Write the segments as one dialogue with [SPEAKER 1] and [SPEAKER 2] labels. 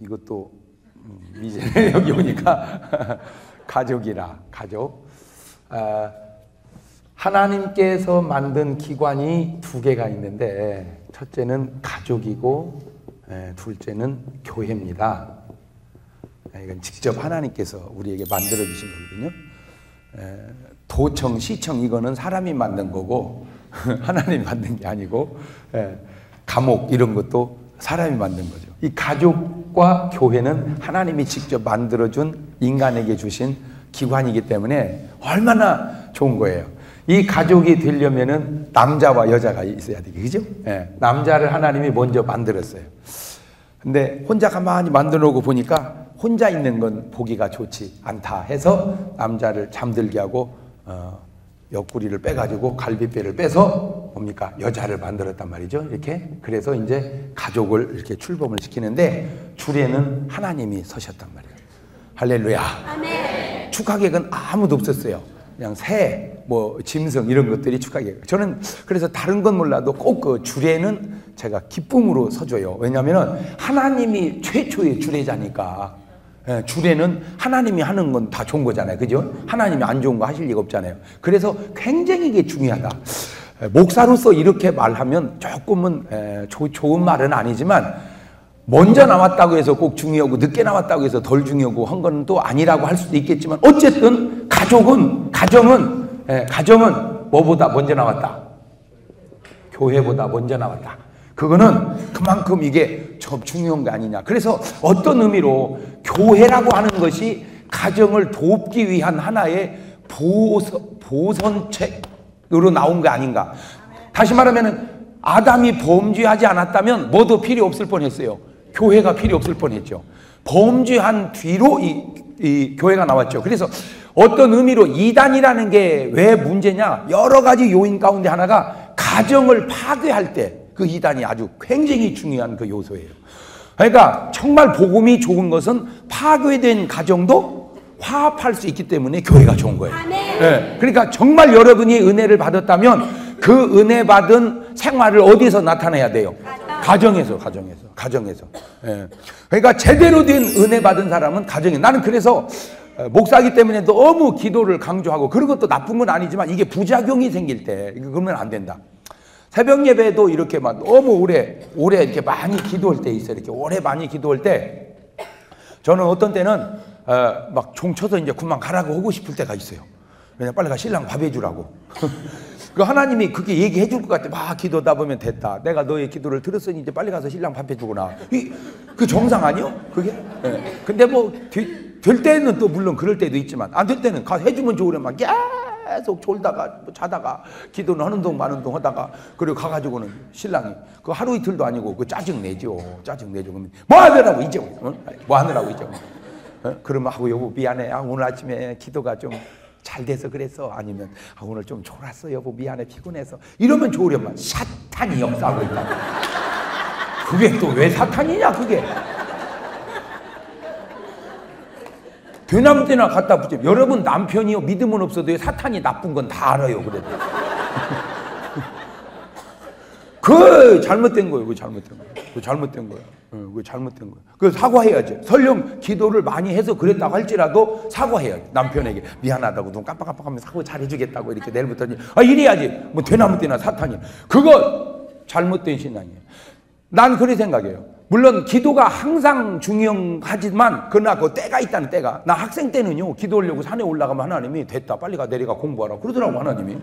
[SPEAKER 1] 이것도 이제 여기 오니까 가족이라 가족. 하나님께서 만든 기관이 두 개가 있는데 첫째는 가족이고 둘째는 교회입니다. 이건 직접 하나님께서 우리에게 만들어 주신 거거든요. 도청, 시청 이거는 사람이 만든 거고 하나님이 만든 게 아니고 감옥 이런 것도 사람이 만든 거죠. 이 가족과 교회는 하나님이 직접 만들어준 인간에게 주신 기관이기 때문에 얼마나 좋은 거예요. 이 가족이 되려면은 남자와 여자가 있어야 되게, 그죠? 남자를 하나님이 먼저 만들었어요. 근데 혼자 가만히 만들어 놓고 보니까 혼자 있는 건 보기가 좋지 않다 해서 남자를 잠들게 하고 옆구리를 빼가지고 갈비뼈를 빼서 뭡니까? 여자를 만들었단 말이죠. 이렇게. 그래서 이제 가족을 이렇게 출범을 시키는데 줄에는 하나님이 서셨단 말이에요. 할렐루야. 아멘. 축하객은 아무도 없었어요. 그냥 새, 짐승 이런 것들이 축하객. 저는 그래서 다른 건 몰라도 꼭 그 주례는 제가 기쁨으로 서줘요. 왜냐하면 하나님이 최초의 주례자니까. 주례는 하나님이 하는 건 다 좋은 거잖아요. 그죠? 하나님이 안 좋은 거 하실 리가 없잖아요. 그래서 굉장히 이게 중요하다. 목사로서 이렇게 말하면 조금은 좋은 말은 아니지만 먼저 나왔다고 해서 꼭 중요하고 늦게 나왔다고 해서 덜 중요하고 한 건 또 아니라고 할 수도 있겠지만 어쨌든 가정은 뭐보다 먼저 나왔다? 교회보다 먼저 나왔다. 그거는 그만큼 이게 좀 중요한 거 아니냐. 그래서 어떤 의미로 교회라고 하는 것이 가정을 돕기 위한 하나의 보선책으로 나온 게 아닌가. 다시 말하면 아담이 범죄하지 않았다면 뭐도 필요 없을 뻔했어요. 교회가 필요 없을 뻔했죠. 범죄한 뒤로 이 교회가 나왔죠. 그래서 어떤 의미로 이단이라는 게 왜 문제냐? 여러 가지 요인 가운데 하나가 가정을 파괴할 때 그 이단이 아주 굉장히 중요한 그 요소예요. 그러니까 정말 복음이 좋은 것은 파괴된 가정도 화합할 수 있기 때문에 교회가 좋은 거예요. 네. 그러니까 정말 여러분이 은혜를 받았다면 그 은혜 받은 생활을 어디서 나타내야 돼요? 가정에서. 네. 그러니까 제대로 된 은혜 받은 사람은 가정에. 나는 그래서 목사이기 때문에 너무 기도를 강조하고, 그런 것도 나쁜 건 아니지만 이게 부작용이 생길 때 그러면 안 된다. 새벽 예배도 이렇게 막 너무 오래 이렇게 많이 기도할 때 있어요. 이렇게 오래 많이 기도할 때 저는 어떤 때는 막 종 쳐서 이제 그만 가라고 하고 싶을 때가 있어요. 그냥 빨리 가 신랑 밥 해주라고. 그 하나님이 그렇게 얘기해 줄 것 같아. 막 기도하다 보면 됐다. 내가 너의 기도를 들었으니 이제 빨리 가서 신랑 밥 해주거나. 그 정상 아니요? 그게? 네. 근데 될 때는 또 물론 그럴 때도 있지만 안 될 때는 가 해주면 좋으려면 계속 졸다가 자다가 기도는 하는 동 마는 동 하다가 그리고 가가지고는 신랑이 그 하루 이틀도 아니고 그 짜증 내죠. 그러면 뭐 하느라고 이제 뭐 하느라고 이제 그러면 하고 여보 미안해. 오늘 아침에 기도가 좀 잘 돼서 그랬어. 아니면 오늘 좀 졸았어 여보 미안해 피곤해서. 이러면 좋으려면 사탄이 역사하고 있다. 그게 또 왜 사탄이냐 그게. 되나무 때나 갖다 붙여. 여러분 남편이요 믿음은 없어도 사탄이 나쁜 건 다 알아요. 그래도 그 잘못된 거예요. 그거 잘못된 거예요. 그 사과해야지. 설령 기도를 많이 해서 그랬다고 할지라도 사과해야지. 남편에게 미안하다고 눈 깜빡깜빡하면 사과 잘해주겠다고 이렇게 내일부터는 이래야지. 뭐 되나무 때나 사탄이. 그거 잘못된 신앙이에요. 난 그렇게 생각해요. 물론 기도가 항상 중요하지만 그러나 그 때가 있다는 때가. 나 학생 때는요 기도하려고 산에 올라가면 하나님이 됐다 빨리 가 내려가 공부하라 그러더라고 하나님이. 네.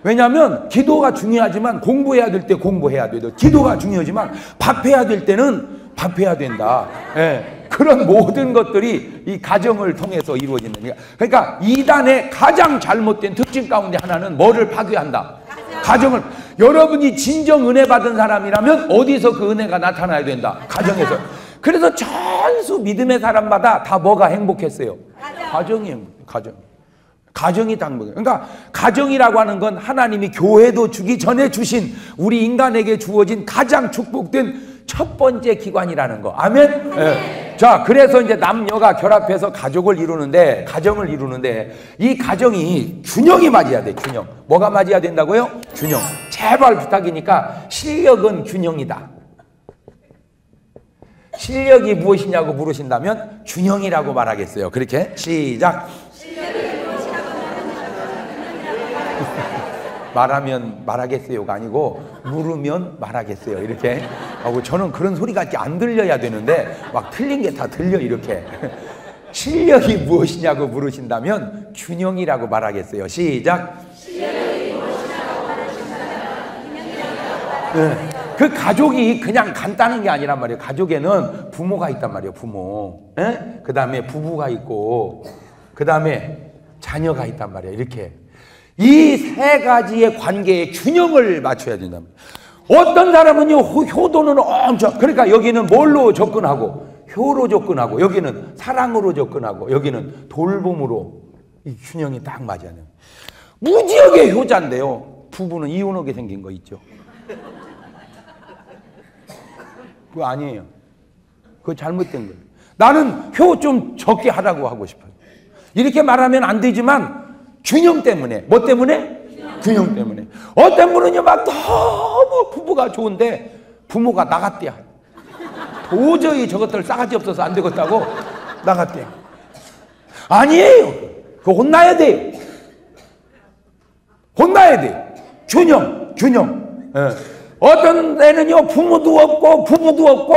[SPEAKER 1] 왜냐하면 기도가 중요하지만 공부해야 될 때 공부해야 돼요. 기도가 중요하지만 밥해야 될 때는 밥해야 된다. 네. 그런 모든 것들이 이 가정을 통해서 이루어지는 거예요. 그러니까 이단의 가장 잘못된 특징 가운데 하나는 뭐를 파괴한다? 가정을. 여러분이 진정 은혜 받은 사람이라면 어디서 그 은혜가 나타나야 된다? 가정에서. 그래서 전수 믿음의 사람마다 다 뭐가 행복했어요? 가정이 행복해요. 가정이 다 행복해요. 그러니까 가정이라고 하는 건 하나님이 교회도 주기 전에 주신 우리 인간에게 주어진 가장 축복된 첫 번째 기관이라는 거. 아멘? 네. 자, 그래서 이제 남녀가 결합해서 가정을 이루는데 이 가정이 균형이 맞아야 돼. 균형. 뭐가 맞아야 된다고요? 균형. 제발 부탁이니까 실력은 균형이다. 실력이 무엇이냐고 물으신다면 균형이라고 말하겠어요. 그렇게 시작. 말하면 말하겠어요가 아니고 물으면 말하겠어요. 이렇게 하고 저는 그런 소리가 안 들려야 되는데 막 틀린 게 다 들려 이렇게. 실력이 무엇이냐고 물으신다면 균형이라고 말하겠어요. 시작. 실력이 무엇이냐고 말하신다면 균형이라고 말하겠어요. 그 가족이 그냥 간단한 게 아니란 말이에요. 가족에는 부모가 있단 말이에요. 부모. 그 다음에 부부가 있고 그 다음에 자녀가 있단 말이에요. 이렇게. 이 세 가지의 관계의 균형을 맞춰야 된답니다. 어떤 사람은요 효도는 엄청, 그러니까 여기는 뭘로 접근하고 효로 접근하고 여기는 사랑으로 접근하고 여기는 돌봄으로, 이 균형이 딱 맞아야 돼요. 무지하게 효자인데요 부부는 이혼하게 생긴 거 있죠. 그거 아니에요. 그거 잘못된 거예요. 나는 효 좀 적게 하라고 하고 싶어요. 이렇게 말하면 안 되지만 균형 때문에. 뭐 때문에? 균형 때문에. 어떤 분은요 막 너무 부부가 좋은데 부모가 나갔대요. 도저히 저것들 싸가지 없어서 안 되겠다고 나갔대요. 아니에요. 그거 혼나야 돼요. 혼나야 돼요. 균형. 어떤 데는요 부모도 없고 부부도 없고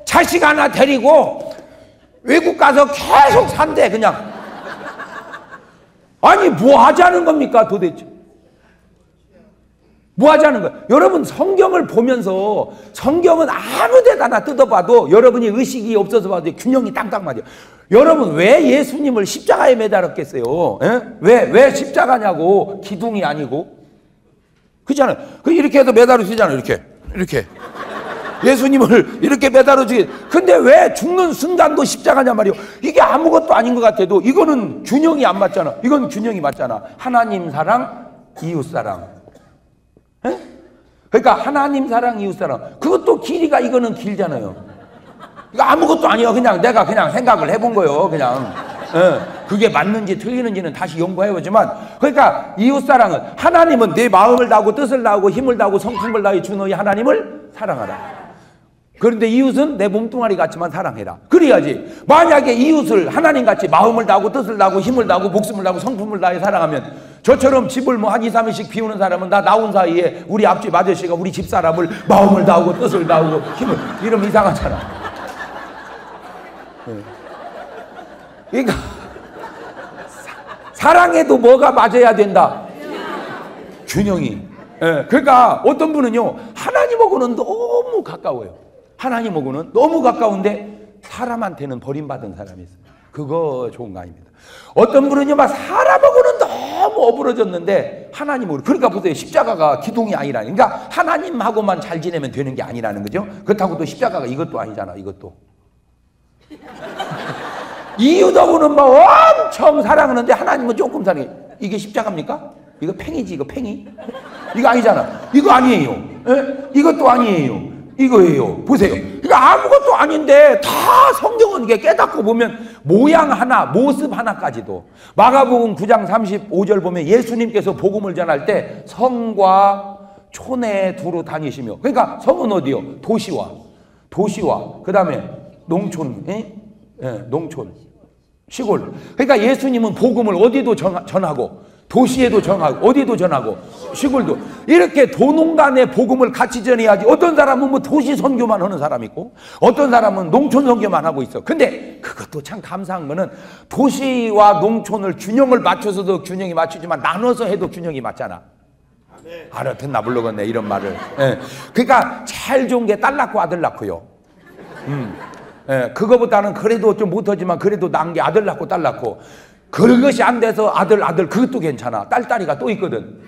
[SPEAKER 1] 자식 하나 데리고 외국 가서 계속 산대 그냥. 아니 뭐 하자는 겁니까 도대체? 뭐 하자는 거예요? 여러분 성경을 보면서 성경은 아무 데다나 뜯어봐도 여러분이 의식이 없어서 봐도 균형이 딱딱 맞아요. 여러분 왜 예수님을 십자가에 매달았겠어요? 왜 십자가냐고, 기둥이 아니고. 그렇잖아요. 이렇게 해서 매달으시잖아요. 이렇게 예수님을 이렇게 매달아주게. 근데 왜 죽는 순간도 십자가냐 말이에요. 이게 아무것도 아닌 것 같아도 이거는 균형이 안 맞잖아. 이건 균형이 맞잖아. 하나님 사랑, 이웃 사랑. 그러니까 하나님 사랑, 이웃 사랑. 그것도 길이가 이거는 길잖아요. 이거 아무것도 아니에요. 그냥 내가 그냥 생각을 해본 거예요. 그냥. 그게 맞는지 틀리는지는 다시 연구해보지만, 그러니까 이웃 사랑은, 하나님은 내 마음을 다하고 뜻을 다하고 힘을 다하고 성품을 다해 주 너희 하나님을 사랑하라. 그런데 이웃은 내 몸뚱아리 같지만 사랑해라. 그래야지. 만약에 이웃을 하나님같이 마음을 다하고 뜻을 다하고 힘을 다하고 목숨을 다하고 성품을 다해 사랑하면, 저처럼 집을 뭐 한 2, 3일씩 비우는 사람은 나 나온 사이에 우리 앞집 아저씨가 우리 집 사람을 마음을 다하고 뜻을 다하고 힘을, 이러면 이상하잖아. 그러니까 사랑에도 뭐가 맞아야 된다? 균형이. 그러니까 어떤 분은요 하나님하고는 너무 가까워요. 하나님하고는 너무 가까운데 사람한테는 버림받은 사람이 있어요. 그거 좋은 거 아닙니다. 어떤 분은요 막 사람하고는 너무 어부러졌는데 하나님으로, 그러니까 보세요, 십자가가 기둥이 아니라, 그러니까 하나님하고만 잘 지내면 되는 게 아니라는 거죠. 그렇다고 또 십자가가 이것도 아니잖아. 이것도 이웃하고는 막 엄청 사랑하는데 하나님은 조금 사랑해. 이게 십자가입니까? 이거 팽이지. 이거 팽이? 이거 아니잖아. 이거 아니에요. 이것도 아니에요. 이거예요. 보세요. 이거 아무것도 아닌데 다 성경은 이게 깨닫고 보면 모양 하나, 모습 하나까지도. 마가복음 9장 35절 보면 예수님께서 복음을 전할 때 성과 촌에 두루 다니시며, 그러니까 성은 어디요? 도시와 그 다음에 농촌, 농촌, 시골. 그러니까 예수님은 복음을 어디도 전하고 도시에도 전하고 어디도 전하고 시골도, 이렇게 도농 간에 복음을 같이 전해야지. 어떤 사람은 뭐 도시 선교만 하는 사람이 있고 어떤 사람은 농촌 선교만 하고 있어. 근데 그것도 참 감사한 거는 도시와 농촌을 균형을 맞춰서도 균형이 맞추지만 나눠서 해도 균형이 맞잖아. 알아듣나 모르겠네 이런 말을. 그러니까 제일 좋은 게 딸 낳고 아들 낳고요. 그거보다는 그래도 좀 못하지만 그래도 나은 게 아들 낳고 딸 낳고. 그것이 안 돼서 아들 그것도 괜찮아. 딸이가 또 있거든.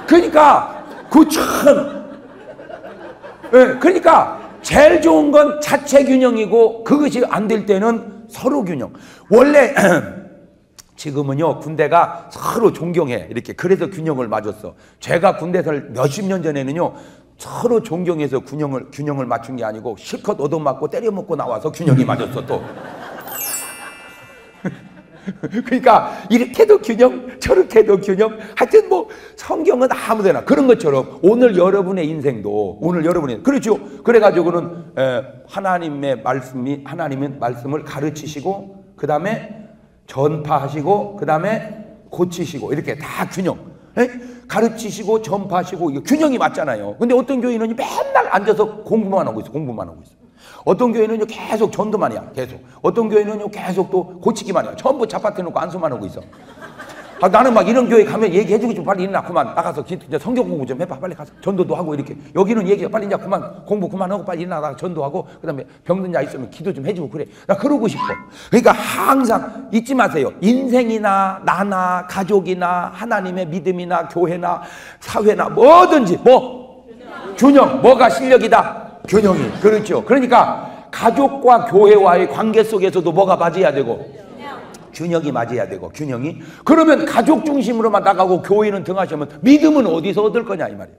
[SPEAKER 1] 그러니까 그 참, 그러니까 제일 좋은 건 자체 균형이고, 그것이 안 될 때는 서로 균형. 원래 지금은요 군대가 서로 존경해 이렇게. 그래서 균형을 맞았어. 제가 군대에서 몇십 년 전에는요 서로 존경해서 균형을 맞춘 게 아니고 실컷 얻어맞고 때려먹고 나와서 균형이 맞았어 또. 그러니까 이렇게도 균형, 저렇게도 균형. 하여튼 뭐 성경은 아무데나 그런 것처럼 오늘 여러분의 인생도 그렇죠. 그래가지고는 하나님의 말씀을 가르치시고 그 다음에 전파하시고 그 다음에 고치시고 이렇게 다 균형. 가르치시고 전파하시고 이게 균형이 맞잖아요. 근데 어떤 교인은 맨날 앉아서 공부만 하고 있어. 어떤 교회는 계속 전도만 해요. 계속. 어떤 교회는 계속 또 고치기만 해요. 전부 잡아떼 놓고 안수만 하고 있어. 나는 막 이런 교회 가면 얘기해주고 좀 빨리 일어나 그만 나가서 진짜 성경 공부 좀 해봐. 빨리 가서 전도도 하고 이렇게. 여기는 얘기해 빨리 이제 그만 공부 그만하고 빨리 일어나 전도하고 그 다음에 병든 자 있으면 기도 좀 해주고 그래. 나 그러고 싶어. 그러니까 항상 잊지 마세요. 인생이나 나나 가족이나 하나님의 믿음이나 교회나 사회나 뭐든지 균형. 뭐가 실력이다? 균형이. 그렇죠. 그러니까 가족과 교회와의 관계 속에서도 뭐가 맞아야 되고 균형이 맞아야 되고 균형이. 그러면 가족 중심으로만 나가고 교회는 등하시면 믿음은 어디서 얻을 거냐 이 말이에요.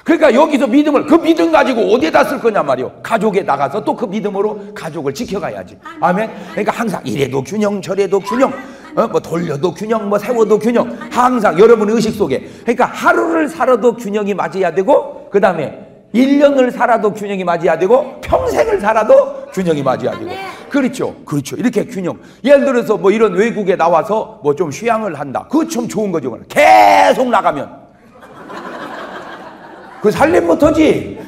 [SPEAKER 1] 그러니까 여기서 그 믿음 가지고 어디에다 쓸 거냐 말이에요. 가족에 나가서 또 그 믿음으로 가족을 지켜가야지. 아멘. 그러니까 항상 이래도 균형 저래도 균형 뭐 돌려도 균형 뭐 세워도 균형. 항상 여러분의 의식 속에. 그러니까 하루를 살아도 균형이 맞아야 되고 그 다음에 1년을 살아도 균형이 맞아야 되고 평생을 살아도 균형이 맞아야 되고. 그렇죠. 이렇게 균형. 예를 들어서 뭐 이런 외국에 나와서 뭐 좀 휴양을 한다. 그거 참 좋은 거죠. 계속 나가면 그 살림 못하지.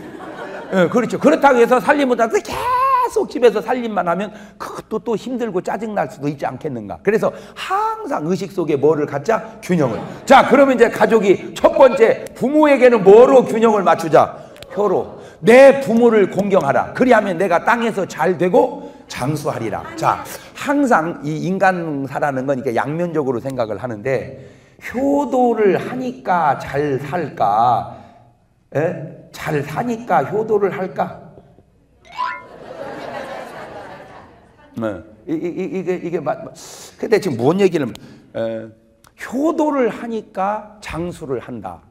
[SPEAKER 1] 그렇죠. 그렇다고 해서 살림 못하고 계속 집에서 살림만 하면 그것도 또 힘들고 짜증날 수도 있지 않겠는가. 그래서 항상 의식 속에 뭐를 갖자? 균형을. 자, 그러면 이제 가족이 첫 번째 부모에게는 뭐로 균형을 맞추자? 효로. 내 부모를 공경하라. 그리하면 내가 땅에서 잘 되고 장수하리라. 자, 항상 이 인간 사라는 건 이렇게 양면적으로 생각을 하는데 효도를 하니까 잘 살까? 잘 사니까 효도를 할까? 이게 근데 지금 뭔 얘기를 효도를 하니까 장수를 한다.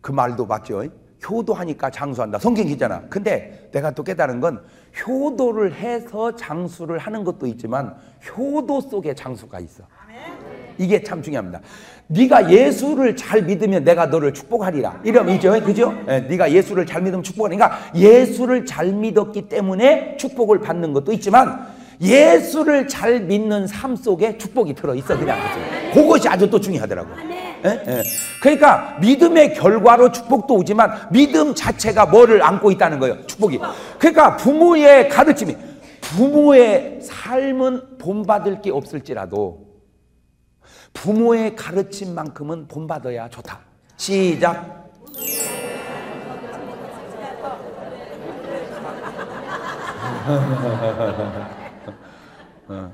[SPEAKER 1] 그 말도 맞죠? 효도하니까 장수한다. 성경이잖아. 근데 내가 또 깨달은 건 효도를 해서 장수를 하는 것도 있지만 효도 속에 장수가 있어. 이게 참 중요합니다. 네가 예수를 잘 믿으면 내가 너를 축복하리라. 이러면이죠. 그죠? 네가 예수를 잘 믿으면 축복하리라. 그러니까 예수를 잘 믿었기 때문에 축복을 받는 것도 있지만 예수를 잘 믿는 삶 속에 축복이 들어있어. 그냥 그것이 아주 또 중요하더라고. 그러니까 믿음의 결과로 축복도 오지만 믿음 자체가 뭐를 안고 있다는 거예요. 축복이. 그러니까 부모의 가르침이 부모의 삶은 본받을 게 없을지라도 부모의 가르침만큼은 본받아야 좋다. 시작.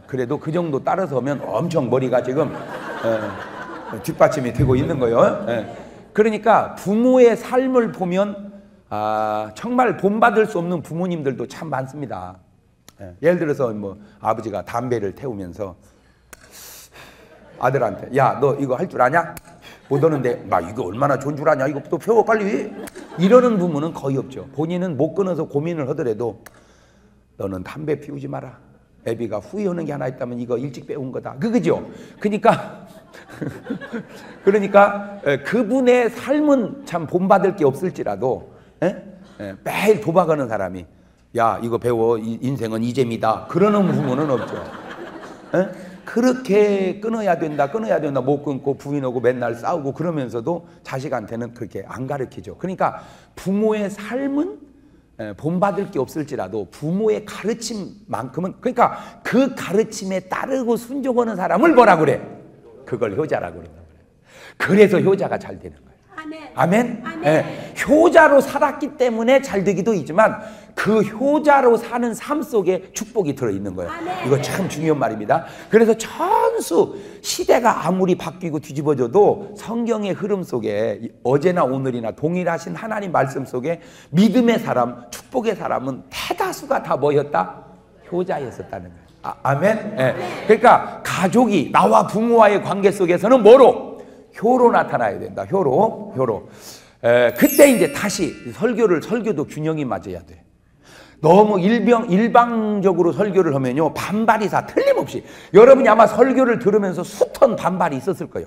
[SPEAKER 1] 그래도 그 정도 따라서면 엄청 머리가 지금 뒷받침이 되고 있는 거예요. 그러니까 부모의 삶을 보면 정말 본받을 수 없는 부모님들도 참 많습니다. 예를 들어서 뭐 아버지가 담배를 태우면서 아들한테 야, 너 이거 할 줄 아냐? 못 하는데 막 이거 얼마나 좋은 줄 아냐? 이거 또 배워 빨리. 이러는 부모는 거의 없죠. 본인은 못 끊어서 고민을 하더라도 너는 담배 피우지 마라. 애비가 후회하는 게 하나 있다면 이거 일찍 배운 거다. 그거죠. 그러니까 그분의 삶은 참 본받을 게 없을지라도 매일 도박하는 사람이 야, 이거 배워. 인생은 이재미다. 그러는 부모는 없죠. 그렇게 끊어야 된다 못 끊고 부인하고 맨날 싸우고 그러면서도 자식한테는 그렇게 안 가르치죠. 그러니까 부모의 삶은 본받을 게 없을지라도 부모의 가르침만큼은, 그러니까 그 가르침에 따르고 순종하는 사람을 뭐라 그래? 그걸 효자라고 그런다. 그래서 효자가 잘 되는 거예요. 아멘. 아멘. 효자로 살았기 때문에 잘 되기도 있지만 그 효자로 사는 삶 속에 축복이 들어있는 거예요. 아멘. 이거 참 중요한 말입니다. 그래서 천수 시대가 아무리 바뀌고 뒤집어져도 성경의 흐름 속에 어제나 오늘이나 동일하신 하나님 말씀 속에 믿음의 사람, 축복의 사람은 대다수가 다 뭐였다? 효자였었다는 거예요. 아멘. 그러니까 가족이 나와 부모와의 관계 속에서는 뭐로? 효로 나타나야 된다. 효로. 그때 이제 다시 설교도 균형이 맞아야 돼. 너무 일방적으로 설교를 하면요, 반발이 다 틀림없이. 여러분이 아마 설교를 들으면서 숱한 반발이 있었을 거예요.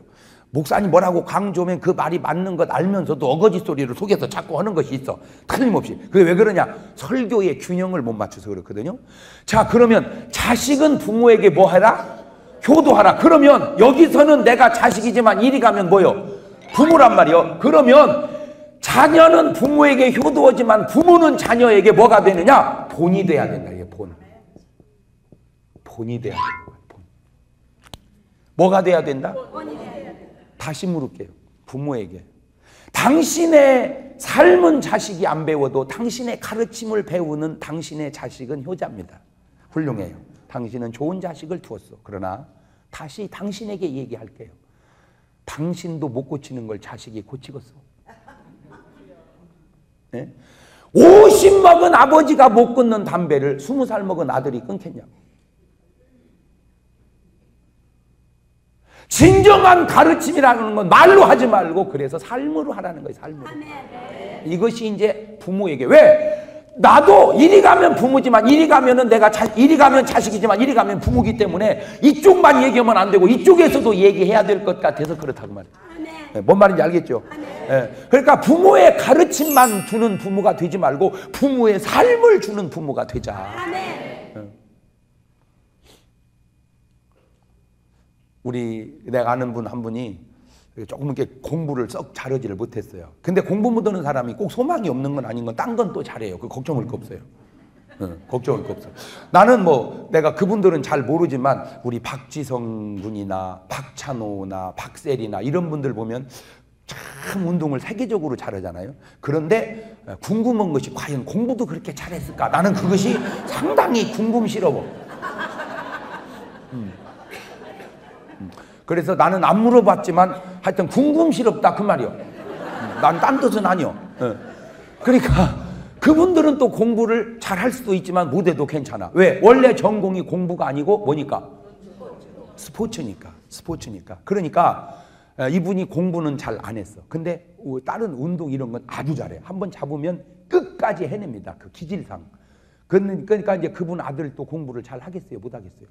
[SPEAKER 1] 목사님 뭐라고 강조하면 그 말이 맞는 것 알면서도 어거지 소리를 속에서 자꾸 하는 것이 있어. 틀림없이. 그게 왜 그러냐? 설교의 균형을 못 맞춰서 그렇거든요. 자, 그러면 자식은 부모에게 뭐 하라? 효도하라. 그러면 여기서는 내가 자식이지만 이리 가면 뭐요? 부모란 말이요. 그러면 자녀는 부모에게 효도하지만 부모는 자녀에게 뭐가 되느냐? 본이 돼야 된다. 이게 본. 본이 돼야 된다. 본. 뭐가 돼야 된다? 다시 물을게요. 부모에게. 당신의 삶은 자식이 안 배워도 당신의 가르침을 배우는 당신의 자식은 효자입니다. 훌륭해요. 당신은 좋은 자식을 두었어. 그러나 다시 당신에게 얘기할게요. 당신도 못 고치는 걸 자식이 고치겠어. 네? 50 먹은 아버지가 못 끊는 담배를 20살 먹은 아들이 끊겠냐고. 진정한 가르침이라는 건 말로 하지 말고 그래서 삶으로 하라는 거예요. 삶으로. 이것이 이제 부모에게. 왜? 나도 이리 가면 부모지만 이리 가면은 이리 가면 자식이지만 이리 가면 부모기 때문에 이쪽만 얘기하면 안 되고 이쪽에서도 얘기해야 될 것 같아서 그렇다고 말이에요. 네, 뭔 말인지 알겠죠? 네. 그러니까 부모의 가르침만 주는 부모가 되지 말고 부모의 삶을 주는 부모가 되자. 네. 내가 아는 분 한 분이 조금 이렇게 공부를 썩 잘하지를 못했어요. 근데 공부 못하는 사람이 꼭 소망이 없는 건 아닌 건 딴 건 또 잘해요. 그 걱정할 거 없어요. 걱정할 거 없어요. 나는 내가 그분들은 잘 모르지만 우리 박지성 군이나 박찬호나 박셀이나 이런 분들 보면 참 운동을 세계적으로 잘하잖아요. 그런데 궁금한 것이 과연 공부도 그렇게 잘했을까? 나는 그것이 상당히 궁금스러워. 그래서 나는 안 물어봤지만 하여튼 궁금스럽다 그 말이요. 난 딴 뜻은 아니요. 그러니까 그분들은 또 공부를 잘할 수도 있지만 못해도 괜찮아. 왜? 원래 전공이 공부가 아니고 뭐니까? 스포츠니까. 그러니까 이분이 공부는 잘 안 했어. 근데 다른 운동 이런 건 아주 잘해. 한번 잡으면 끝까지 해냅니다. 그 기질상. 그러니까 이제 그분 아들 또 공부를 잘 하겠어요? 못 하겠어요?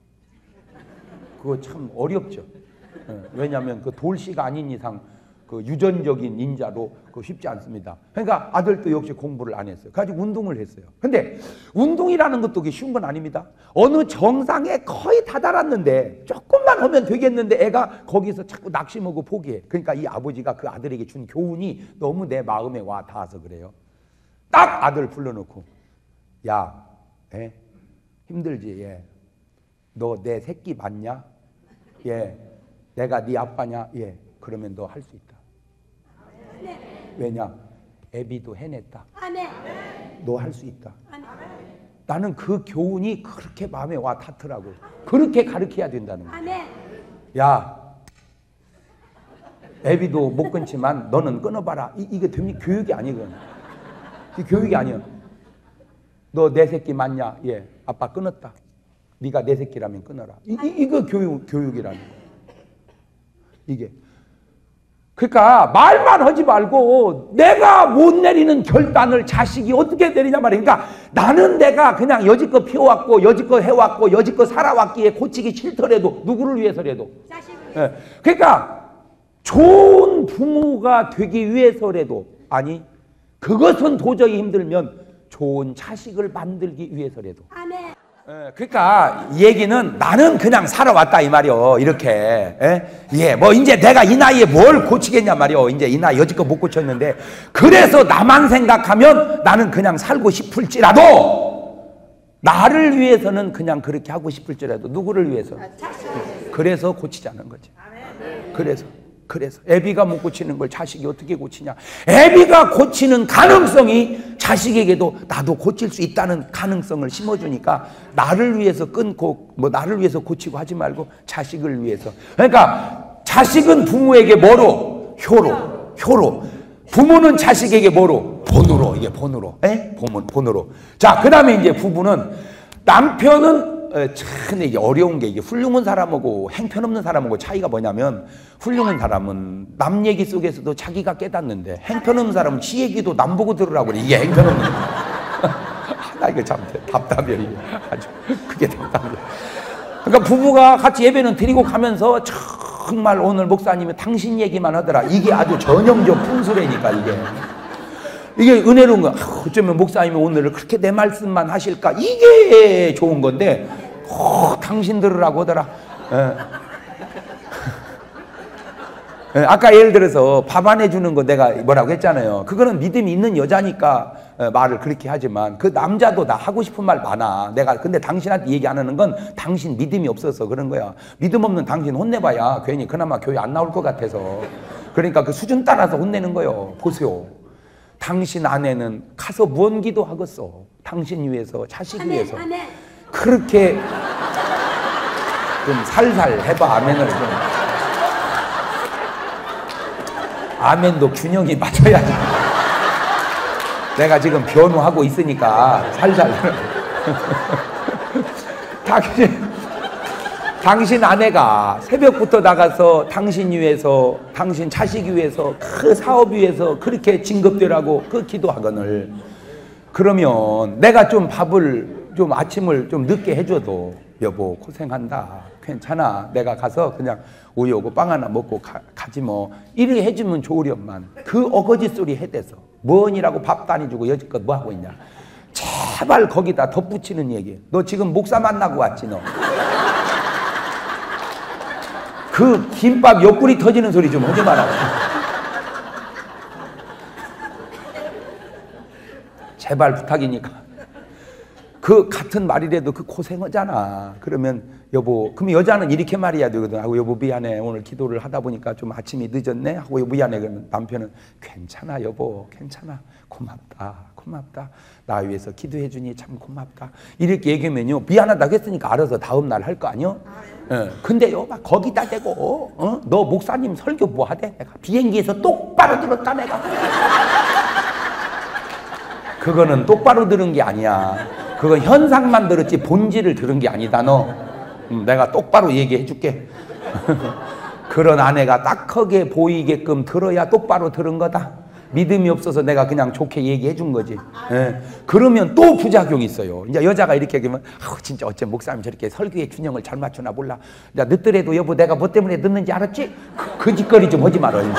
[SPEAKER 1] 그거 참 어렵죠. 왜냐하면 그 돌씨가 아닌 이상 그 유전적인 인자로 그 쉽지 않습니다. 그러니까 아들도 역시 공부를 안 했어요. 가지고 운동을 했어요. 근데 운동이라는 것도 그게 쉬운 건 아닙니다. 어느 정상에 거의 다다랐는데 조금만 하면 되겠는데 애가 거기서 자꾸 낙심하고 포기해. 그러니까 이 아버지가 그 아들에게 준 교훈이 너무 내 마음에 와 닿아서 그래요. 딱 아들 불러놓고 야, 힘들지? 예. 너 내 새끼 맞냐? 예. 내가 네 아빠냐? 예. 그러면 너 할 수 있다. 왜냐? 애비도 해냈다. 너 할 수 있다. 나는 그 교훈이 그렇게 마음에 와 닿더라고. 그렇게 가르쳐야 된다는 거야. 야, 애비도 못 끊지만 너는 끊어봐라. 이게 됩니까? 교육이 아니거든. 교육이 아니야. 너 내 새끼 맞냐? 예. 아빠 끊었다. 네가 내 새끼라면 끊어라. 이거 교육이라는 거야. 이게. 그러니까 말만 하지 말고 내가 못 내리는 결단을 자식이 어떻게 내리냐 말이야. 그러니까 나는 내가 그냥 여지껏 피워왔고 여지껏 해왔고 여지껏 살아왔기에 고치기 싫더라도 누구를 위해서라도. 예. 그러니까 좋은 부모가 되기 위해서라도 아니 그것은 도저히 힘들면 좋은 자식을 만들기 위해서라도. 그러니까 얘기는 나는 그냥 살아왔다 이 말이요. 이렇게. 예, 뭐 이제 내가 이 나이에 뭘 고치겠냐 말이요. 이제 이 나이 여지껏 못 고쳤는데 그래서 나만 생각하면 나는 그냥 살고 싶을지라도 나를 위해서는 그냥 그렇게 하고 싶을지라도 누구를 위해서? 그래서 고치자는 거지. 그래서 애비가 못 고치는 걸 자식이 어떻게 고치냐. 애비가 고치는 가능성이 자식에게도 나도 고칠 수 있다는 가능성을 심어주니까 나를 위해서 끊고 뭐 나를 위해서 고치고 하지 말고 자식을 위해서. 그러니까 자식은 부모에게 뭐로? 효로. 부모는 자식에게 뭐로? 본으로. 이게 본으로. 본으로. 자, 그 다음에 이제 부부는 남편은 참 이게 어려운 게 이게 훌륭한 사람하고 행편없는 사람하고 차이가 뭐냐면 훌륭한 사람은 남 얘기 속에서도 자기가 깨닫는데 행편없는 사람은 지 얘기도 남 보고 들으라고 그래. 이게 행편없는 이거 참 답답해. 이게. 아주 그게 답답해. 그러니까 부부가 같이 예배는 드리고 가면서 정말 오늘 목사님이 당신 얘기만 하더라. 이게 아주 전형적 분수래니까 이게 은혜로운 거야. 어쩌면 목사님이 오늘 그렇게 내 말씀만 하실까? 이게 좋은 건데, 당신 들으라고 하더라. 아까 예를 들어서 밥 안 해주는 거 내가 뭐라고 했잖아요. 그거는 믿음이 있는 여자니까 말을 그렇게 하지만 그 남자도 나 하고 싶은 말 많아. 내가 근데 당신한테 얘기 안 하는 건 당신 믿음이 없어서 그런 거야. 믿음 없는 당신 혼내봐야 괜히 그나마 교회 안 나올 것 같아서. 그러니까 그 수준 따라서 혼내는 거예요. 보세요. 당신 아내는 가서 무언 기도하겠어. 당신 위해서, 자식 위해서. 그렇게 좀 살살 해봐. 아멘을 좀. 아멘도 균형이 맞춰야지. 내가 지금 변호하고 있으니까 살살. 당신 아내가 새벽부터 나가서 당신 위해서, 당신 자식 위해서, 그 사업 위해서 그렇게 진급되라고 그 기도하거늘. 그러면 내가 좀 밥을 좀 아침을 좀 늦게 해줘도 여보 고생한다. 괜찮아. 내가 가서 그냥 우유하고 빵 하나 먹고 가지 뭐. 이렇게 해주면 좋으련만 그 어거지 소리 해대서 뭐니라고 밥도 안 해주고 여지껏 뭐하고 있냐. 제발 거기다 덧붙이는 얘기. 너 지금 목사 만나고 왔지 너. 그 김밥 옆구리 터지는 소리 좀 하지 마라. 제발 부탁이니까. 그 같은 말이라도 그 고생하잖아. 그러면 여보, 그럼 여자는 이렇게 말해야 되거든. 하고 여보 미안해. 오늘 기도를 하다 보니까 좀 아침이 늦었네. 하고 여보 미안해. 그러면 남편은 괜찮아 여보 괜찮아. 고맙다. 고맙다. 나 위해서 기도해 주니 참 고맙다. 이렇게 얘기하면요. 미안하다고 했으니까 알아서 다음날 할 거 아니요? 근데요 막 거기다 대고 너 목사님 설교 뭐 하대? 내가 비행기에서 똑바로 들었다 내가. 그거는 똑바로 들은 게 아니야. 그건 현상만 들었지 본질을 들은 게 아니다 너. 내가 똑바로 얘기해 줄게. 그런 아내가 딱하게 보이게끔 들어야 똑바로 들은 거다. 믿음이 없어서 내가 그냥 좋게 얘기해 준 거지. 그러면 또 부작용이 있어요. 이제 여자가 이렇게 얘기하면 진짜 어째 목사님 저렇게 설교의 균형을 잘 맞추나 몰라. 야, 늦더라도 여보 내가 뭐 때문에 늦는지 알았지? 그 짓거리 좀 하지 마라. 이제.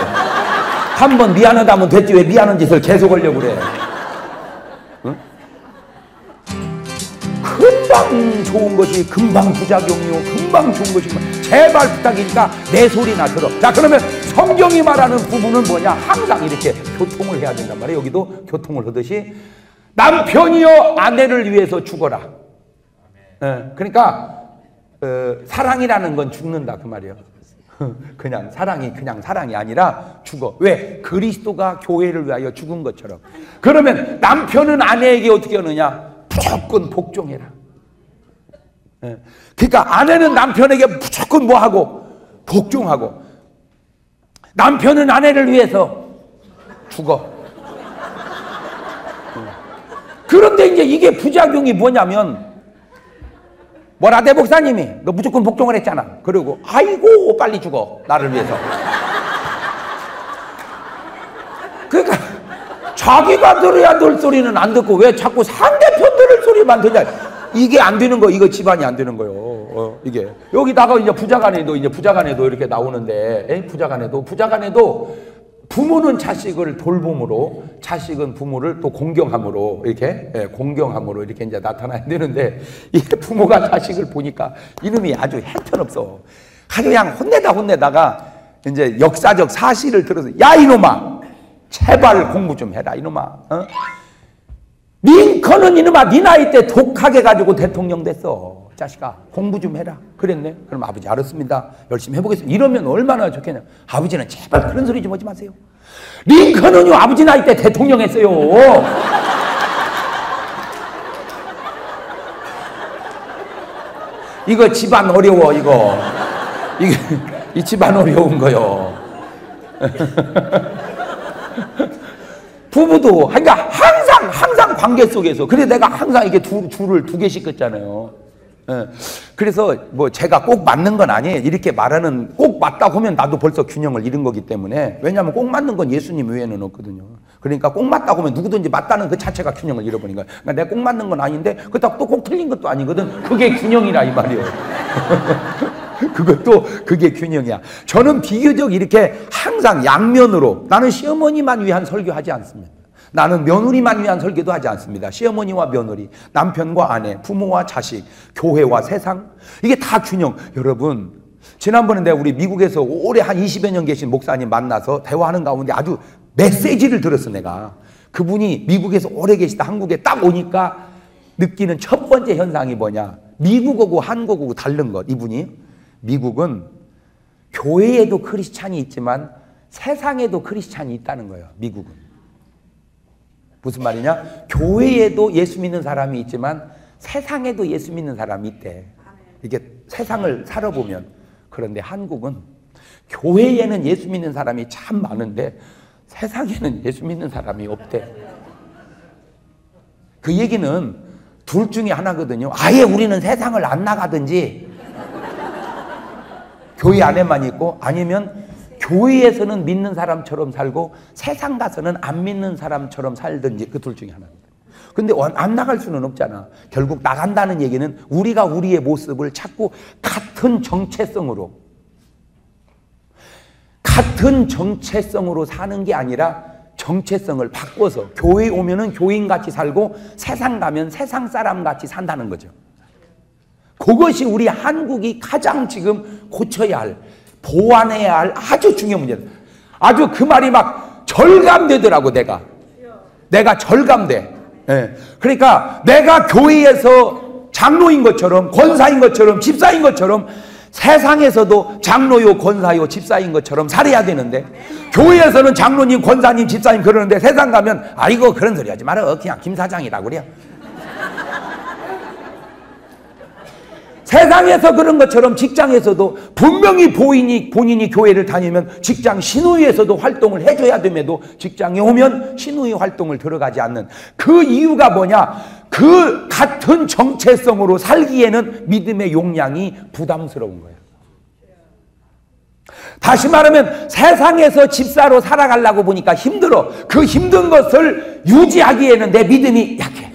[SPEAKER 1] 한번 미안하다면 됐지 왜 미안한 짓을 계속 하려고 그래. 응? 금방 좋은 것이 금방 부작용이요. 금방 좋은 것이 제발 부탁이니까 내 소리나 들어. 자 그러면 성경이 말하는 부부는 뭐냐? 항상 이렇게 교통을 해야 된단 말이에요. 여기도 교통을 하듯이 남편이여 아내를 위해서 죽어라. 그러니까 사랑이라는 건 죽는다 그 말이에요. 그냥 사랑이 아니라 죽어. 왜? 그리스도가 교회를 위하여 죽은 것처럼. 그러면 남편은 아내에게 어떻게 하느냐? 무조건 복종해라. 그러니까 아내는 남편에게 무조건 뭐하고? 복종하고. 남편은 아내를 위해서 죽어. 그런데 이제 이게 부작용이 뭐냐면 뭐라 대 목사님이 너 무조건 복종을 했잖아. 그리고 아이고 빨리 죽어 나를 위해서. 그러니까 자기가 들어야 될 소리는 안 듣고 왜 자꾸 상대편 들을 소리만 듣냐. 이게 안 되는 거. 이거 집안이 안 되는 거요. 이게 여기다가 이제 부자간에도 이렇게 나오는데 부자간에도 부모는 자식을 돌봄으로, 자식은 부모를 또 공경함으로 이렇게 공경함으로 이렇게 이제 나타나야 되는데 이게 부모가 자식을 보니까 이놈이 아주 형편없어. 아주 그냥 혼내다가 이제 역사적 사실을 들어서 야 이놈아 제발 공부 좀 해라 이놈아. 링컨은 이놈아 네 나이 때 독하게 가지고 대통령 됐어. 자식아 공부 좀 해라. 그랬네. 그럼 아버지 알았습니다. 열심히 해보겠습니다. 이러면 얼마나 좋겠냐. 아버지는 제발 그런 소리 좀 하지 마세요. 링컨은요 아버지 나이 때 대통령 했어요. 이거 집안 어려워. 이 집안 어려운 거요. 부부도 그러니까 항상 관계 속에서. 그래 내가 항상 이게 줄을 두 개씩 긋잖아요. 예. 그래서 뭐 제가 꼭 맞는 건 아니에요. 이렇게 말하는 꼭 맞다고 하면 나도 벌써 균형을 잃은 거기 때문에. 왜냐하면 꼭 맞는 건 예수님 외에는 없거든요. 그러니까 꼭 맞다고 하면 누구든지 맞다는 그 자체가 균형을 잃어버린 거예요. 그러니까 내가 꼭 맞는 건 아닌데 그렇다고 또 꼭 틀린 것도 아니거든. 그게 균형이라 이 말이에요. 그것도 그게 균형이야. 저는 비교적 이렇게 항상 양면으로, 나는 시어머니만 위한 설교하지 않습니다. 나는 며느리만 위한 설교도 하지 않습니다. 시어머니와 며느리, 남편과 아내, 부모와 자식, 교회와 세상, 이게 다 균형. 여러분, 지난번에 내가 우리 미국에서 오래 한 20여 년 계신 목사님 만나서 대화하는 가운데 아주 메시지를 들었어. 내가 그분이 미국에서 오래 계시다 한국에 딱 오니까 느끼는 첫 번째 현상이 뭐냐, 미국하고 한국하고 다른 것. 이분이 미국은 교회에도 크리스찬이 있지만 세상에도 크리스찬이 있다는 거예요. 미국은 무슨 말이냐, 교회에도 예수 믿는 사람이 있지만 세상에도 예수 믿는 사람이 있대. 이게 세상을 살아보면. 그런데 한국은 교회에는 예수 믿는 사람이 참 많은데 세상에는 예수 믿는 사람이 없대. 그 얘기는 둘 중에 하나거든요. 아예 우리는 세상을 안 나가든지 교회 안에만 있고, 아니면 교회에서는 믿는 사람처럼 살고 세상 가서는 안 믿는 사람처럼 살든지, 그 둘 중에 하나입니다. 근데 안 나갈 수는 없잖아. 결국 나간다는 얘기는 우리가 우리의 모습을 자꾸 같은 정체성으로 사는 게 아니라 정체성을 바꿔서 교회에 오면은 교인같이 살고 세상 가면 세상 사람같이 산다는 거죠. 그것이 우리 한국이 가장 지금 고쳐야 할, 보완해야 할 아주 중요한 문제다. 아주 그 말이 막 절감되더라고. 내가 절감돼. 예. 그러니까 내가 교회에서 장로인 것처럼, 권사인 것처럼, 집사인 것처럼 세상에서도 장로요, 권사요, 집사인 것처럼 살아야 되는데, 교회에서는 장로님, 권사님, 집사님 그러는데 세상 가면 아이고 그런 소리 하지 마라, 그냥 김 사장이라고 그래요. 세상에서 그런 것처럼 직장에서도 분명히 본인이 교회를 다니면 직장 신우위에서도 활동을 해줘야 됨에도 직장에 오면 신우위 활동을 들어가지 않는 그 이유가 뭐냐? 그 같은 정체성으로 살기에는 믿음의 용량이 부담스러운 거예요. 다시 말하면 세상에서 집사로 살아가려고 보니까 힘들어. 그 힘든 것을 유지하기에는 내 믿음이 약해.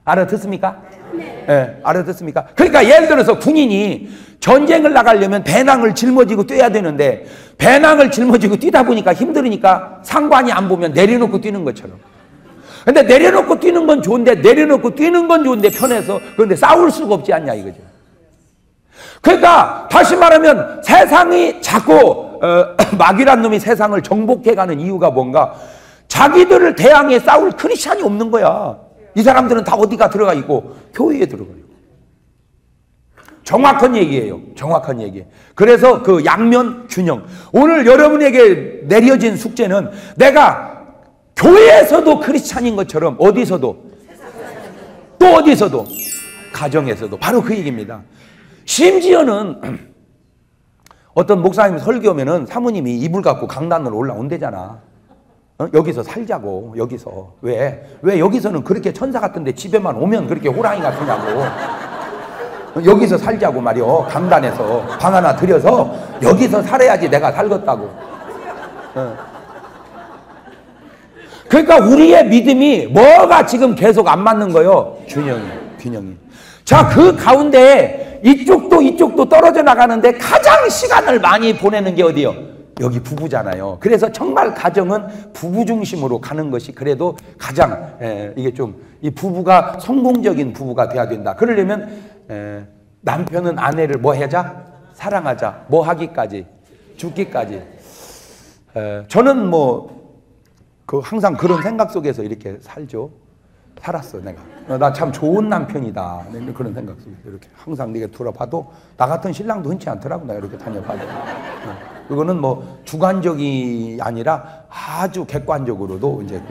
[SPEAKER 1] 알아듣습니까? 네, 알아듣습니까? 그러니까 예를 들어서 군인이 전쟁을 나가려면 배낭을 짊어지고 뛰어야 되는데, 배낭을 짊어지고 뛰다 보니까 힘들으니까 상관이 안 보면 내려놓고 뛰는 것처럼. 근데 내려놓고 뛰는 건 좋은데 편해서, 그런데 싸울 수가 없지 않냐 이거죠. 그러니까 다시 말하면 세상이 자꾸 마귀란 놈이 세상을 정복해가는 이유가 뭔가, 자기들을 대항해 싸울 크리스찬이 없는 거야. 이 사람들은 다 어디가 들어가 있고 교회에 들어가 있고. 정확한 얘기예요. 정확한 얘기. 그래서 그 양면 균형. 오늘 여러분에게 내려진 숙제는 내가 교회에서도 크리스찬인 것처럼 어디서도, 또 어디서도, 가정에서도, 바로 그 얘기입니다. 심지어는 어떤 목사님 설교하면은 사모님이 이불 갖고 강단으로 올라온대잖아. 여기서 살자고. 여기서 왜 여기서는 그렇게 천사 같은데 집에만 오면 그렇게 호랑이 같으냐고. 여기서 살자고 말이요. 강단에서 방 하나 들여서 여기서 살아야지 내가 살겠다고. 그러니까 우리의 믿음이 뭐가 지금 계속 안 맞는 거요? 균형이. 자, 그 가운데 이쪽도 떨어져 나가는데 가장 시간을 많이 보내는 게 어디요? 여기 부부잖아요. 그래서 정말 가정은 부부 중심으로 가는 것이 그래도 가장 이게 좀 이 부부가 성공적인 부부가 돼야 된다. 그러려면 남편은 아내를 뭐 하자? 사랑하자. 뭐 하기까지? 죽기까지. 저는 그 항상 그런 생각 속에서 이렇게 살았어. 내가 나 참 좋은 남편이다. 그런 생각 속에서 이렇게 항상 내가 돌아봐도 나 같은 신랑도 흔치 않더라고. 내가 이렇게 다녀봐도. 그거는 주관적이 아니라 아주 객관적으로도 이제.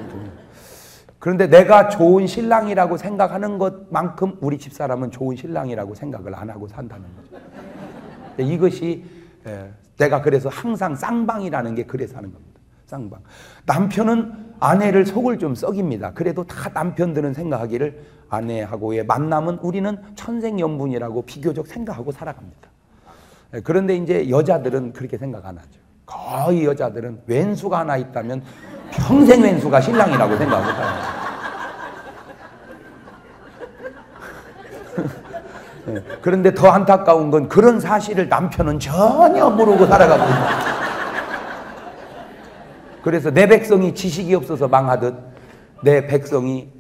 [SPEAKER 1] 그런데 내가 좋은 신랑이라고 생각하는 것만큼 우리 집사람은 좋은 신랑이라고 생각을 안 하고 산다는 거죠. 이것이 내가 그래서 항상 쌍방이라는 게 그래서 하는 겁니다. 쌍방. 남편은 아내를 속을 좀 썩입니다. 그래도 다 남편들은 생각하기를 아내하고의 만남은 우리는 천생연분이라고 비교적 생각하고 살아갑니다. 그런데 이제 여자들은 그렇게 생각 안 하죠. 거의 여자들은 왼수가 하나 있다면 평생 왼수가 신랑이라고 생각하고 살아요. 그런데 더 안타까운 건 그런 사실을 남편은 전혀 모르고 살아가고 있다. 그래서 내 백성이 지식이 없어서 망하듯 내 백성이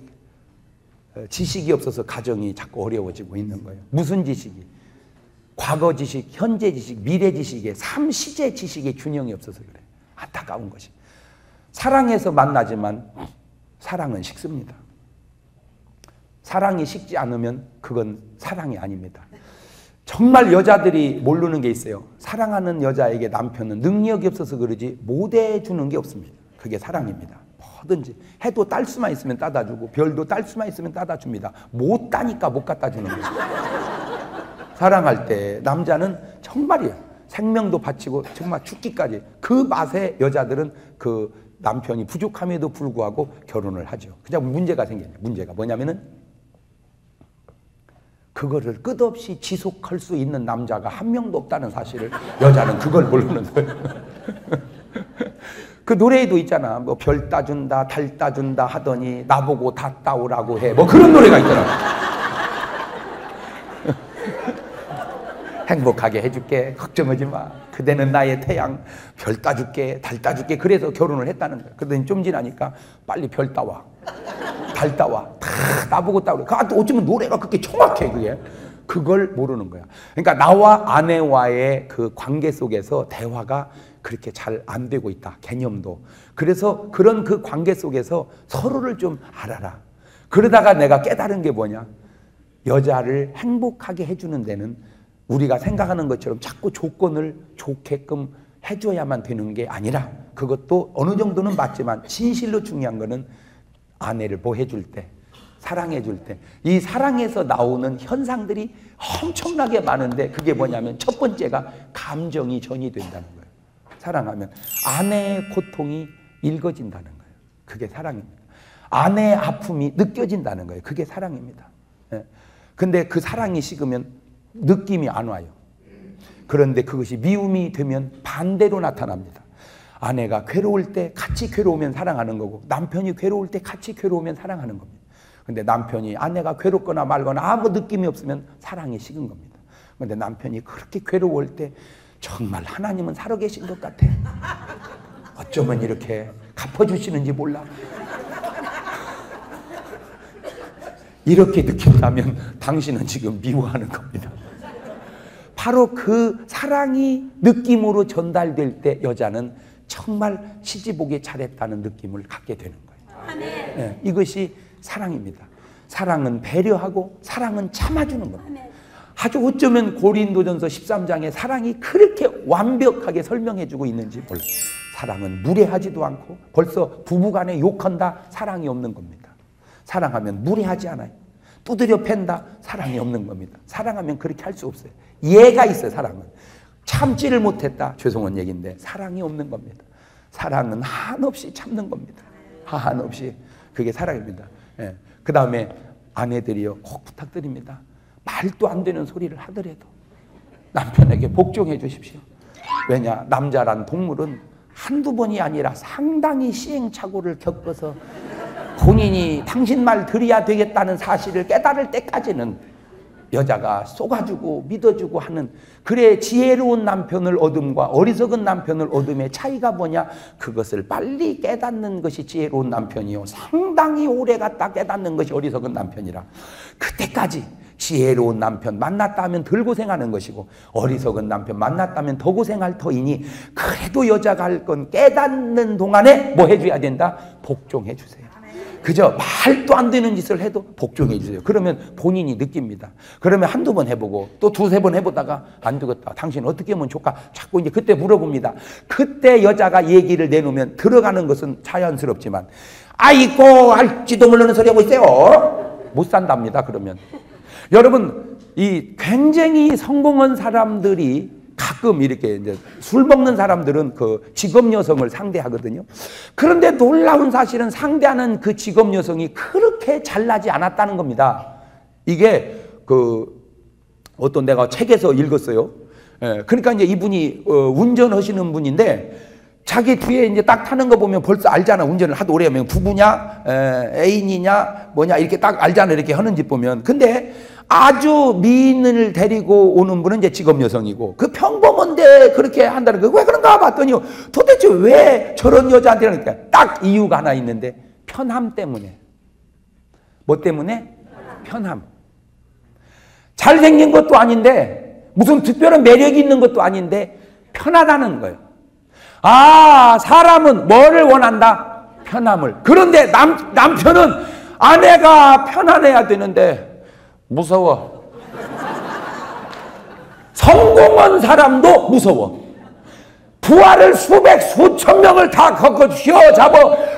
[SPEAKER 1] 지식이 없어서 가정이 자꾸 어려워지고 있는 거예요. 무슨 지식이? 과거 지식, 현재 지식, 미래 지식의 삼시제 지식의 균형이 없어서 그래요. 안타까운 것이. 사랑해서 만나지만 사랑은 식습니다. 사랑이 식지 않으면 그건 사랑이 아닙니다. 정말 여자들이 모르는 게 있어요. 사랑하는 여자에게 남편은 능력이 없어서 그러지 못 해주는 게 없습니다. 그게 사랑입니다. 뭐든지 해도 딸 수만 있으면 따다 주고 별도 딸 수만 있으면 따다 줍니다. 못 따니까 못 갖다 주는 거죠. 사랑할 때 남자는 정말이에요. 생명도 바치고 정말 죽기까지. 그 맛에 여자들은 그 남편이 부족함에도 불구하고 결혼을 하죠. 그냥 문제가 생겨요. 문제가 뭐냐면은 그거를 끝없이 지속할 수 있는 남자가 한 명도 없다는 사실을 여자는 그걸 모르는 거예요. 그 노래에도 있잖아. 뭐 별 따준다, 달 따준다 하더니 나보고 다 따오라고 해. 뭐 그런 노래가 있더라고. 행복하게 해줄게. 걱정하지 마. 그대는 나의 태양. 별 따줄게. 달 따줄게. 그래서 결혼을 했다는 거야. 그러더니 좀 지나니까 빨리 별 따와. 달 따와. 다 나보고 따오래. 어쩌면 노래가 그렇게 정확해, 그게. 그걸 모르는 거야. 그러니까 나와 아내와의 그 관계 속에서 대화가 그렇게 잘 안 되고 있다. 개념도. 그래서 그런 그 관계 속에서 서로를 좀 알아라. 그러다가 내가 깨달은 게 뭐냐. 여자를 행복하게 해주는 데는 우리가 생각하는 것처럼 자꾸 조건을 좋게끔 해줘야만 되는 게 아니라 그것도 어느 정도는 맞지만 진실로 중요한 거는 아내를 보호해줄 때, 사랑해줄 때 이 사랑에서 나오는 현상들이 엄청나게 많은데 그게 뭐냐면 첫 번째가 감정이 전이 된다는 거예요. 사랑하면 아내의 고통이 읽어진다는 거예요. 그게 사랑입니다. 아내의 아픔이 느껴진다는 거예요. 그게 사랑입니다. 근데 그 사랑이 식으면 느낌이 안 와요. 그런데 그것이 미움이 되면 반대로 나타납니다. 아내가 괴로울 때 같이 괴로우면 사랑하는 거고 남편이 괴로울 때 같이 괴로우면 사랑하는 겁니다. 근데 남편이 아내가 괴롭거나 말거나 아무 느낌이 없으면 사랑이 식은 겁니다. 근데 남편이 그렇게 괴로울 때 정말 하나님은 살아계신 것 같아. 어쩌면 이렇게 갚아주시는지 몰라. 이렇게 느낀다면 당신은 지금 미워하는 겁니다. 바로 그 사랑이 느낌으로 전달될 때 여자는 정말 시집 오기 잘했다는 느낌을 갖게 되는 거예요. 네, 이것이 사랑입니다. 사랑은 배려하고 사랑은 참아주는 겁니다. 아주 어쩌면 고린도전서 13장에 사랑이 그렇게 완벽하게 설명해주고 있는지 몰라요. 사랑은 무례하지도 않고 벌써 부부간에 욕한다 사랑이 없는 겁니다. 사랑하면 무례하지 않아요. 두드려 팬다 사랑이 없는 겁니다. 사랑하면 그렇게 할 수 없어요. 예가 있어요. 사랑은 참지를 못했다 죄송한 얘기인데 사랑이 없는 겁니다. 사랑은 한없이 참는 겁니다. 한없이. 그게 사랑입니다. 예. 그 다음에 아내들이요 꼭 부탁드립니다. 말도 안 되는 소리를 하더라도 남편에게 복종해 주십시오. 왜냐 남자란 동물은 한두 번이 아니라 상당히 시행착오를 겪어서 본인이 당신 말 들어야 되겠다는 사실을 깨달을 때까지는 여자가 쏘가주고 믿어주고 하는 그래 지혜로운 남편을 얻음과 어리석은 남편을 얻음의 차이가 뭐냐 그것을 빨리 깨닫는 것이 지혜로운 남편이요 상당히 오래 갔다 깨닫는 것이 어리석은 남편이라 그때까지 지혜로운 남편 만났다 하면 덜 고생하는 것이고 어리석은 남편 만났다면 더 고생할 터이니 그래도 여자가 할 건 깨닫는 동안에 뭐 해줘야 된다? 복종해 주세요. 그저 말도 안 되는 짓을 해도 복종해 주세요. 그러면 본인이 느낍니다. 그러면 한두 번 해보고 또 두세 번 해보다가 안 되겠다. 당신 어떻게 하면 좋을까? 자꾸 이제 그때 물어봅니다. 그때 여자가 얘기를 내놓으면 들어가는 것은 자연스럽지만 아이고 알지도 모르는 소리 하고 있어요. 못 산답니다. 그러면 여러분 이 굉장히 성공한 사람들이 갖고 가끔 이렇게 이제 술 먹는 사람들은 그 직업 여성을 상대하거든요. 그런데 놀라운 사실은 상대하는 그 직업 여성이 그렇게 잘나지 않았다는 겁니다. 이게 어떤 내가 책에서 읽었어요. 그러니까 이제 이분이 운전하시는 분인데 자기 뒤에 이제 딱 타는 거 보면 벌써 알잖아. 운전을 하도 오래 하면 부부냐, 애인이냐, 뭐냐 이렇게 딱 알잖아. 이렇게 하는 집 보면. 근데 아주 미인을 데리고 오는 분은 이제 직업 여성이고 그 평범한데 그렇게 한다는 거 왜 그런가 봤더니 도대체 왜 저런 여자한테 그러니까 딱 이유가 하나 있는데 편함 때문에. 뭐 때문에? 편함. 잘생긴 것도 아닌데 무슨 특별한 매력이 있는 것도 아닌데 편하다는 거예요. 아, 사람은 뭐를 원한다? 편함을. 그런데 남편은 아내가 편안해야 되는데 무서워. 성공한 사람도 무서워. 부하를 수천 명을 다 거기서 휘어잡아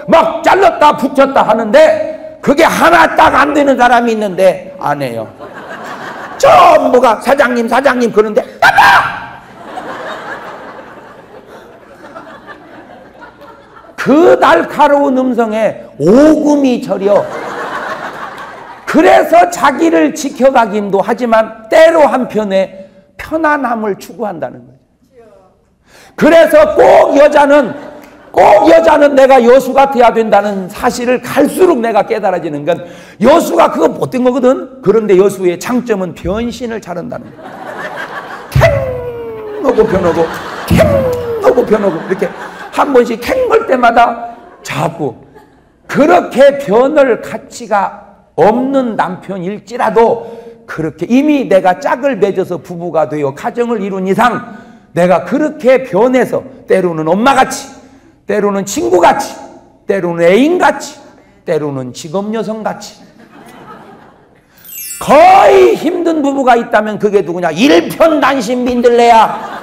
[SPEAKER 1] 막 잘랐다 붙였다 하는데 그게 하나 딱 안 되는 사람이 있는데 아내요. 전부가 사장님 그러는데 나가! 그 날카로운 음성에 오금이 저려. 그래서 자기를 지켜가긴도 하지만 때로 한편에 편안함을 추구한다는 거죠. 그래서 꼭 여자는 내가 여수 같아야 된다는 사실을 갈수록 내가 깨달아지는 건 여수가 그거 못된 거거든. 그런데 여수의 장점은 변신을 잘한다는 거예요. 캥 하고 변하고 캥 하고 변하고 이렇게 한 번씩 캥걸 때마다 자꾸 그렇게 변할 가치가 없는 남편일지라도 그렇게 이미 내가 짝을 맺어서 부부가 되어 가정을 이룬 이상 내가 그렇게 변해서 때로는 엄마같이 때로는 친구같이 때로는 애인같이 때로는 직업여성같이 거의 힘든 부부가 있다면 그게 누구냐? 일편단심 민들레야.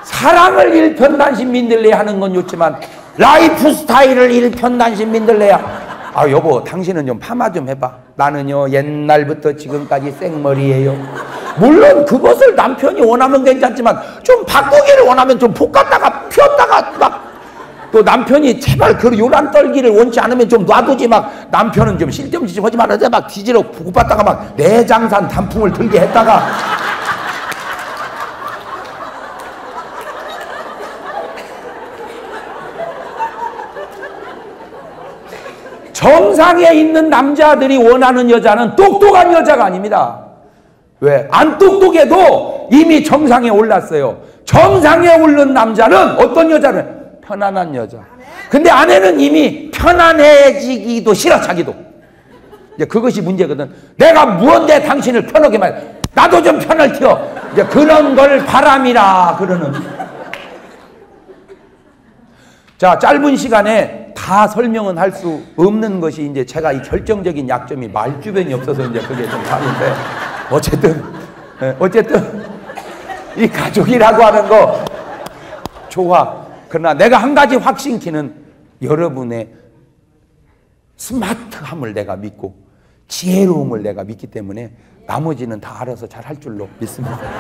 [SPEAKER 1] 사랑을 일편단심 민들레 하는 건 좋지만 라이프 스타일을 일편단심 민들레야. 아 여보 당신은 좀 파마 좀 해봐. 나는요 옛날부터 지금까지 생머리예요. 물론 그것을 남편이 원하면 괜찮지만 좀 바꾸기를 원하면 좀 볶았다가 폈다가 막 또 남편이 제발 그 요란 떨기를 원치 않으면 좀 놔두지 막 남편은 좀 쓸데없이 좀 하지 말아야 막 뒤지러 고받다가 막 내장산 단풍을 들게 했다가 정상에 있는 남자들이 원하는 여자는 똑똑한 여자가 아닙니다. 왜? 안 똑똑해도 이미 정상에 올랐어요. 정상에 오른 남자는 어떤 여자는? 편안한 여자. 근데 아내는 이미 편안해지기도 싫어 자기도. 이제 그것이 문제거든. 내가 무언데 당신을 편하게 말 나도 좀 편을 튀어. 이제 그런 걸 바람이라 그러는. 자, 짧은 시간에 다 설명은 할 수 없는 것이 이제 제가 이 결정적인 약점이 말주변이 없어서 이제 그게 좀 다른데 어쨌든 이 가족이라고 하는 거 좋아. 그러나 내가 한 가지 확신키는 여러분의 스마트함을 내가 믿고 지혜로움을 내가 믿기 때문에 나머지는 다 알아서 잘 할 줄로 믿습니다.